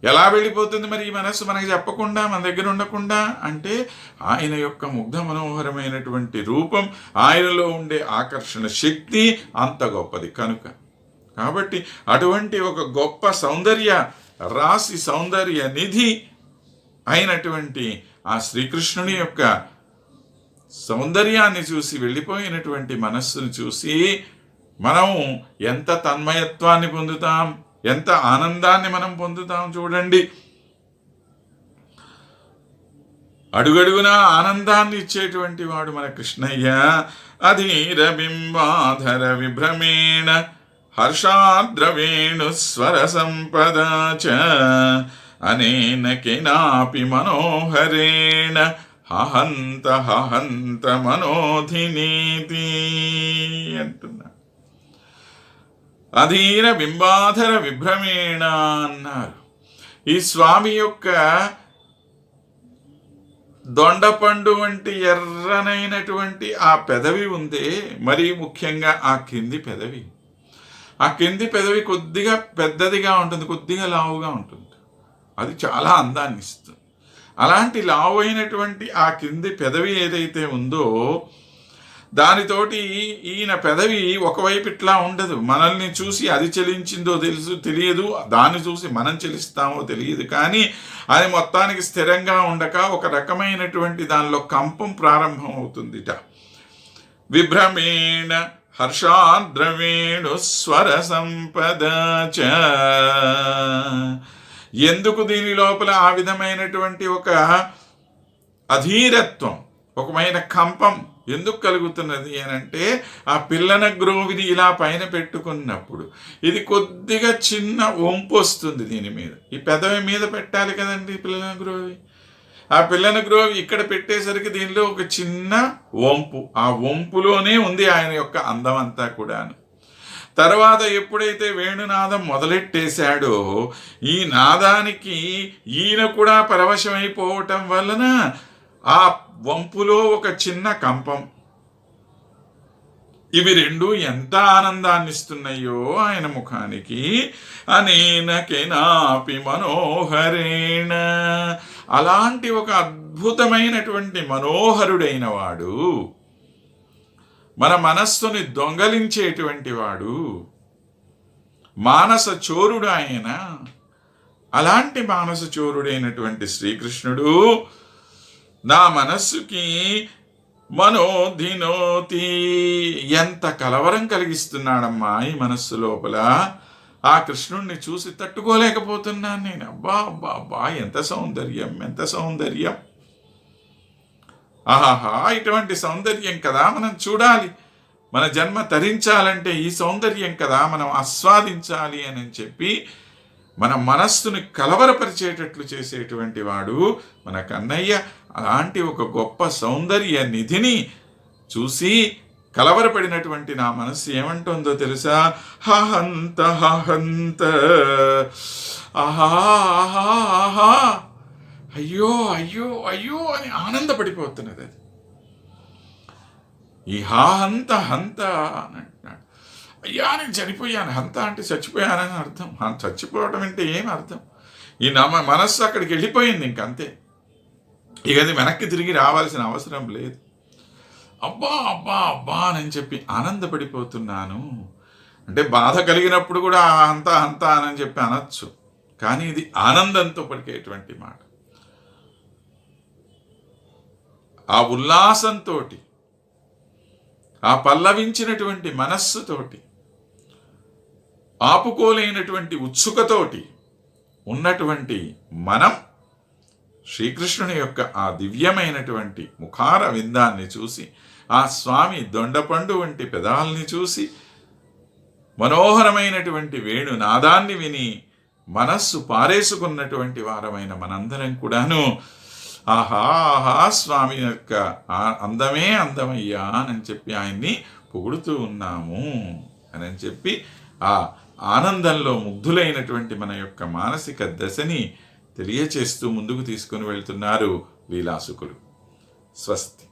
ఎలా వెళ్ళిపోతుంది మరి ఈ మనస్సు మనకి చెప్పకుండా, మన దగ్గర ఉండకుండా? అంటే ఆయన యొక్క ముగ్ధ మనోహరమైనటువంటి రూపం, ఆయనలో ఉండే ఆకర్షణ శక్తి అంత గొప్పది కనుక. కాబట్టి అటువంటి ఒక గొప్ప సౌందర్య రాశి, సౌందర్య నిధి అయినటువంటి ఆ శ్రీకృష్ణుని యొక్క సౌందర్యాన్ని చూసి వెళ్ళిపోయినటువంటి మనస్సును చూసి మనం ఎంత తన్మయత్వాన్ని పొందుతాం, ఎంత ఆనందాన్ని మనం పొందుతాం చూడండి. అడుగడుగునా ఆనందాన్ని ఇచ్చేటువంటి వాడు మన కృష్ణయ్య. అధీర బింబాధర విభ్రమేణ హర్షాద్రవేణు స్వర సంపదాచ అనేన కేనాపి మనోహరేణ హహంత హహంత మనోధినీతి అంటున్నా. అధీర బింబాధర విభ్రమేణ అన్నారు. ఈ స్వామి యొక్క దొండపండు వంటి ఎర్రనైనటువంటి ఆ పెదవి ఉందే, మరీ ముఖ్యంగా ఆ కింది పెదవి. ఆ కింది పెదవి కొద్దిగా పెద్దదిగా ఉంటుంది, కొద్దిగా లావుగా ఉంటుంది. అది చాలా అందాన్ని ఇస్తుంది. అలాంటి లావు అయినటువంటి ఆ కింది పెదవి ఏదైతే ఉందో దానితోటి ఈయన పెదవి ఒకవైపు ఇట్లా ఉండదు. మనల్ని చూసి అది చెలించిందో తెలియదు, దాన్ని చూసి మనం చెలిస్తామో తెలియదు. కానీ అది మొత్తానికి స్థిరంగా ఉండక ఒక రకమైనటువంటి దానిలో కంపం ప్రారంభం అవుతుందిట. విభ్రమేణ హర్షాద్రవేణు స్వర సంపద చ. ఎందుకు దీని లోపల ఆ విధమైనటువంటి ఒక అధీరత్వం, ఒకమైన కంపం ఎందుకు కలుగుతున్నది అనంటే, ఆ పిల్లన గ్రోవిని ఇలా పైన పెట్టుకున్నప్పుడు ఇది కొద్దిగా చిన్న వంపు వస్తుంది దీని మీద. ఈ పెదవి మీద పెట్టాలి కదండి పిల్లన గ్రోవి. ఆ పిల్లన గ్రోవి ఇక్కడ పెట్టేసరికి దీనిలో ఒక చిన్న వంపు, ఆ వంపులోనే ఉంది ఆయన యొక్క అందం అంతా కూడాను. తర్వాత ఎప్పుడైతే వేణునాదం మొదలెట్టేశాడో ఈ నాదానికి ఈయన కూడా పరవశమైపోవటం వలన ఆ వంపులో ఒక చిన్న కంపం. ఇవి రెండు ఎంత ఆనందాన్ని ఇస్తున్నాయో ఆయన ముఖానికి. అనేన కేనాపి మనోహరేణ, అలాంటి ఒక అద్భుతమైనటువంటి మనోహరుడైన వాడు, మన మనస్సుని దొంగలించేటువంటి వాడు, మానస చోరుడు ఆయన. అలాంటి మానస చోరుడైనటువంటి శ్రీకృష్ణుడు నా మనస్సుకి మనోధినోతి, ఎంత కలవరం కలిగిస్తున్నాడమ్మా ఈ మనస్సు లోపల. ఆ కృష్ణుణ్ణి చూసి తట్టుకోలేకపోతున్నాను నేను. అబ్బా అబ్బా అబ్బా, ఎంత సౌందర్యం, ఎంత సౌందర్యం. ఆహాహా, ఇటువంటి సౌందర్యం కదా మనం చూడాలి. మన జన్మ తరించాలంటే ఈ సౌందర్యం కదా మనం ఆస్వాదించాలి అని చెప్పి మన మనస్సుని కలవరపరిచేటట్లు చేసేటువంటి వాడు మన కన్నయ్య. అలాంటి ఒక గొప్ప సౌందర్య నిధిని చూసి కలవరపడినటువంటి నా మనస్సు ఏమంటుందో తెలుసా? హహంత హహంత, ఆహా ఆహా ఆహా, అయ్యో అయ్యో అయ్యో అని ఆనందపడిపోతున్నది అది. ఈ హంత హంత అని అంటున్నాడు. అయ్యా నేను చనిపోయాను. హంత అంటే చచ్చిపోయానని అర్థం. చచ్చిపోవటం అంటే ఏం అర్థం? ఈ మనస్సు అక్కడికి వెళ్ళిపోయింది, ఇంకంతే. ఇక అది వెనక్కి తిరిగి రావాల్సిన అవసరం లేదు. అబ్బా అబ్బా అబ్బా అని చెప్పి ఆనందపడిపోతున్నాను అంటే, బాధ కలిగినప్పుడు కూడా హంత హంత అని చెప్పి అనొచ్చు, కానీ ఇది ఆనందంతో పలికేటువంటి మాట. ఆ ఉల్లాసంతో, ఆ పల్లవించినటువంటి మనస్సుతోటి, ఆపుకోలేనటువంటి ఉత్సుకతోటి ఉన్నటువంటి మనం శ్రీకృష్ణుని యొక్క ఆ దివ్యమైనటువంటి ముఖార విందాన్ని చూసి, ఆ స్వామి దొండపండు వంటి పెదాల్ని చూసి, మనోహరమైనటువంటి వేణునాదాన్ని విని మనస్సు పారేసుకున్నటువంటి వారమైన మనందరం కూడాను ఆహా ఆహా స్వామి యొక్క అందమే అందమయ్యా అని చెప్పి ఆయన్ని పొగుడుతూ ఉన్నాము అని చెప్పి ఆ ఆనందంలో ముగ్ధులైనటువంటి మన యొక్క మానసిక దశని తెలియచేస్తూ ముందుకు తీసుకుని వెళ్తున్నారు లీలాసుకులు. స్వస్తి.